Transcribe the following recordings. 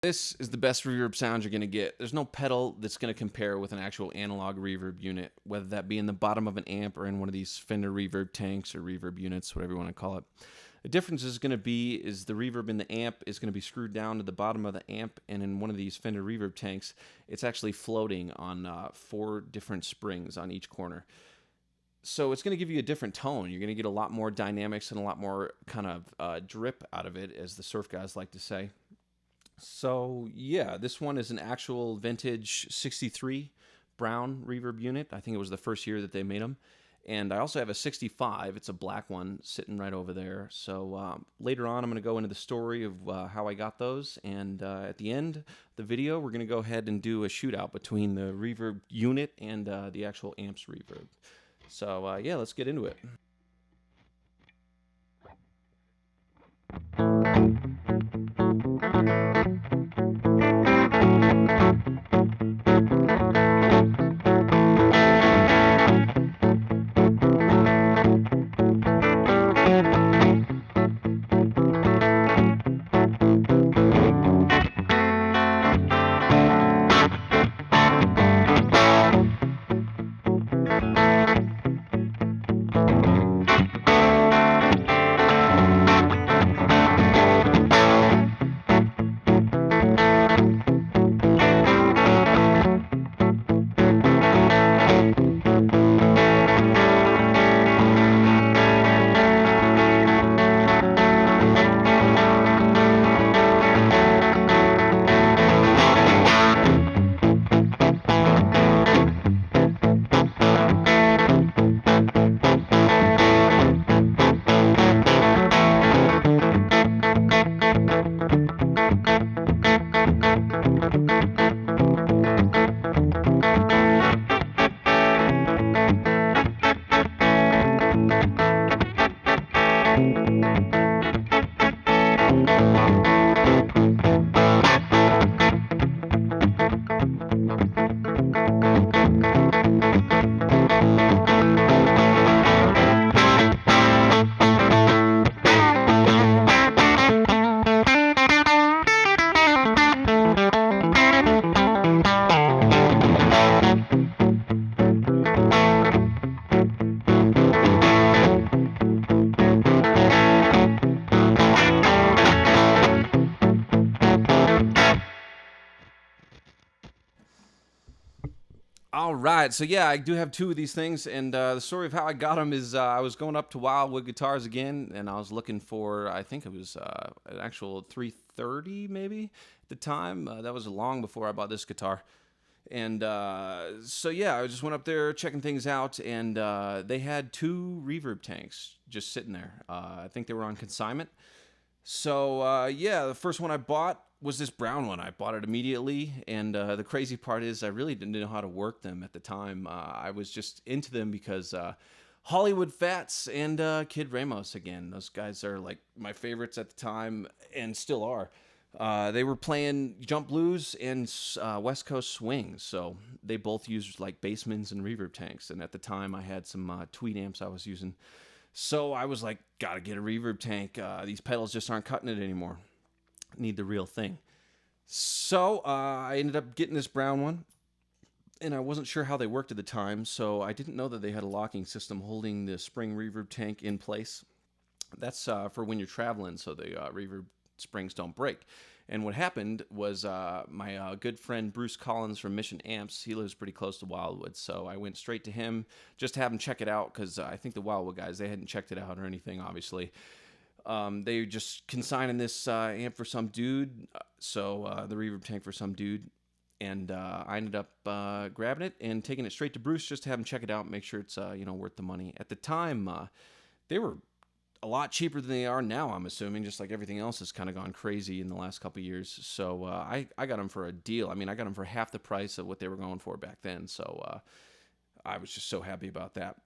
This is the best reverb sound you're going to get. There's no pedal that's going to compare with an actual analog reverb unit, whether that be in the bottom of an amp or in one of these Fender Reverb tanks or reverb units, whatever you want to call it. The difference is going to be is the reverb in the amp is going to be screwed down to the bottom of the amp, and in one of these Fender Reverb tanks, it's actually floating on 4 different springs on each corner. So it's going to give you a different tone. You're going to get a lot more dynamics and a lot more kind of drip out of it, as the surf guys like to say. So yeah, this one is an actual vintage 63 brown reverb unit. I think it was the first year that they made them. And I also have a 65. It's a black one sitting right over there. So later on, I'm going to go into the story of how I got those. And at the end of the video, we're going to go ahead and do a shootout between the reverb unit and the actual amps reverb. So yeah, let's get into it. All right, so yeah, I do have 2 of these things, and the story of how I got them is I was going up to Wildwood Guitars again, and I was looking for, I think it was an actual 330 maybe at the time. That was long before I bought this guitar. And so yeah, I just went up there checking things out, and they had 2 reverb tanks just sitting there. I think they were on consignment. So yeah, the first one I bought was this brown one. I bought it immediately, and the crazy part is I really didn't know how to work them at the time. I was just into them because Hollywood Fats and Kid Ramos, again, those guys are like my favorites at the time and still are. They were playing jump blues and West Coast swing, so they both used like Bassmans and reverb tanks. And at the time, I had some Tweed amps I was using. So I was like, gotta get a reverb tank. These pedals just aren't cutting it anymore. Need the real thing. So I ended up getting this brown one, and I wasn't sure how they worked at the time, so I didn't know that they had a locking system holding the spring reverb tank in place. That's for when you're traveling, so the reverb springs don't break. And what happened was my good friend Bruce Collins from Mission Amps, he lives pretty close to Wildwood, so I went straight to him just to have him check it out, because I think the Wildwood guys, they hadn't checked it out or anything, obviously. They just consigning this amp for some dude, so the reverb tank for some dude, and I ended up grabbing it and taking it straight to Bruce just to have him check it out, make sure it's worth the money. At the time, they were a lot cheaper than they are now, I'm assuming, just like everything else has kind of gone crazy in the last couple of years. So I got them for a deal. I mean, I got them for half the price of what they were going for back then. So I was just so happy about that.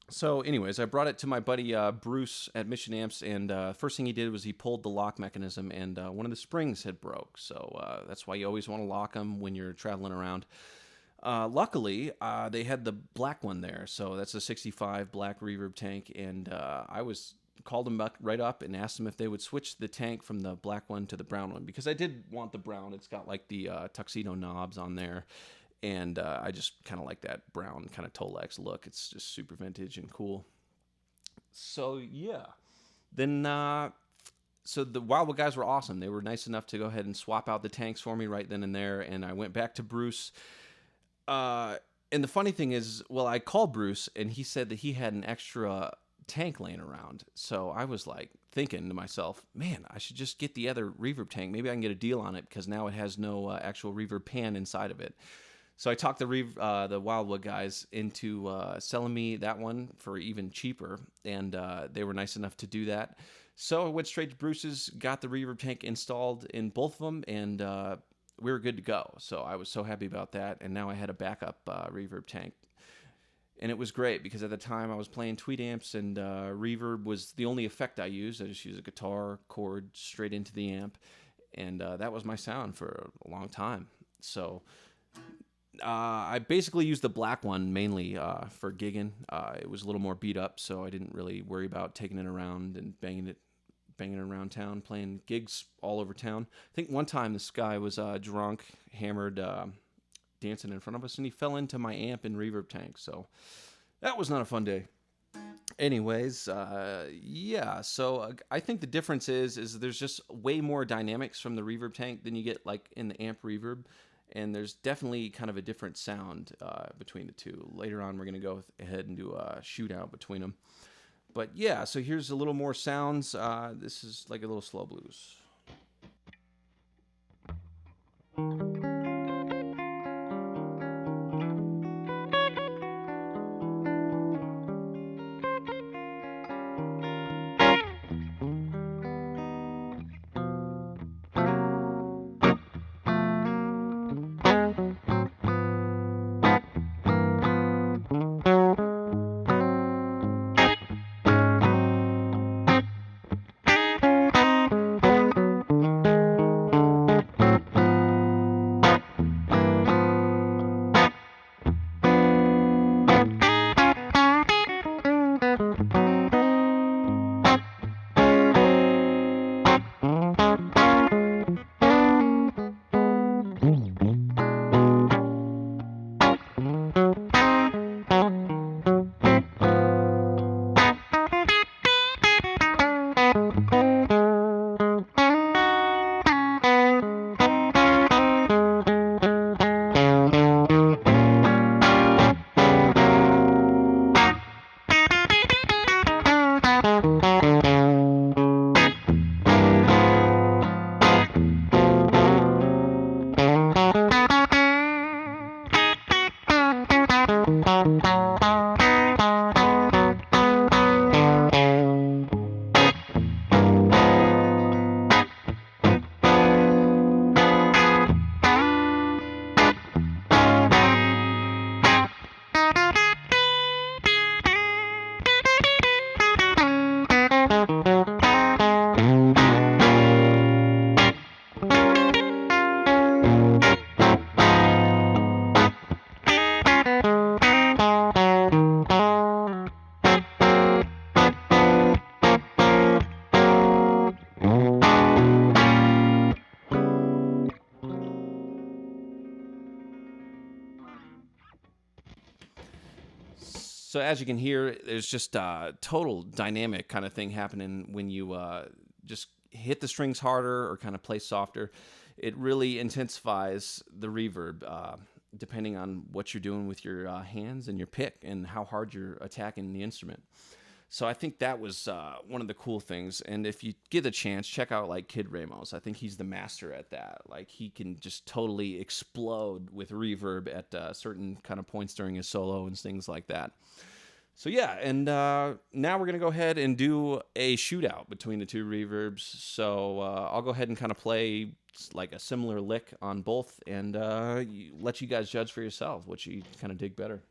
So anyways, I brought it to my buddy Bruce at Mission Amps, and first thing he did was he pulled the lock mechanism, and one of the springs had broke. So that's why you always want to lock them when you're traveling around. Luckily, they had the black one there, so that's a 65 black reverb tank, and I was called them right up and asked them if they would switch the tank from the black one to the brown one, because I did want the brown. It's got like the tuxedo knobs on there, and I just kind of like that brown kind of Tolex look. It's just super vintage and cool. So yeah, then so the Wildwood guys were awesome. They were nice enough to go ahead and swap out the tanks for me right then and there, and I went back to Bruce. And the funny thing is, well, I called Bruce, and he said that he had an extra tank laying around. So I was like thinking to myself, man, I should just get the other reverb tank. Maybe I can get a deal on it, because now it has no actual reverb pan inside of it. So I talked the Wildwood guys into selling me that one for even cheaper, and they were nice enough to do that. So I went straight to Bruce's, got the reverb tank installed in both of them, and we were good to go. So I was so happy about that, and now I had a backup reverb tank. And it was great, because at the time I was playing tweed amps, and reverb was the only effect I used. I just used a guitar chord straight into the amp, and that was my sound for a long time. So I basically used the black one mainly for gigging. It was a little more beat up, so I didn't really worry about taking it around and banging it around town, playing gigs all over town. I think one time this guy was drunk, hammered, dancing in front of us, and he fell into my amp and reverb tank. So that was not a fun day. Anyways, yeah, so I think the difference is there's just way more dynamics from the reverb tank than you get like in the amp reverb, and there's definitely kind of a different sound between the two. Later on, we're going to go ahead and do a shootout between them. But yeah, so here's a little more sounds. This is like a little slow blues. So as you can hear, there's just a total dynamic kind of thing happening when you just hit the strings harder or kind of play softer. It really intensifies the reverb depending on what you're doing with your hands and your pick and how hard you're attacking the instrument. So I think that was one of the cool things. And if you get a chance, check out like Kid Ramos. I think he's the master at that. Like he can just totally explode with reverb at certain kind of points during his solo and things like that. So yeah, and now we're going to go ahead and do a shootout between the two reverbs. So I'll go ahead and kind of play like a similar lick on both and let you guys judge for yourself what you kind of dig better.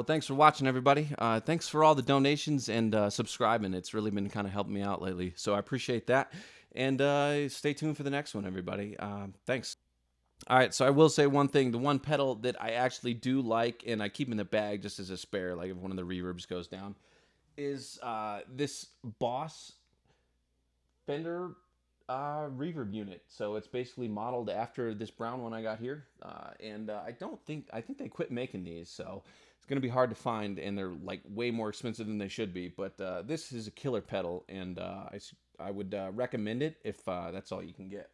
well, thanks for watching, everybody. Thanks for all the donations and subscribing. It's really been kind of helping me out lately, so I appreciate that. And stay tuned for the next one, everybody. Thanks. All right, so I will say one thing. The one pedal that I actually do like, and I keep in the bag just as a spare, like if one of the reverbs goes down, is this Boss Fender Reverb Unit. So it's basically modeled after this brown one I got here. I think they quit making these, so it's going to be hard to find, and they're like way more expensive than they should be. But this is a killer pedal, and I would recommend it if that's all you can get.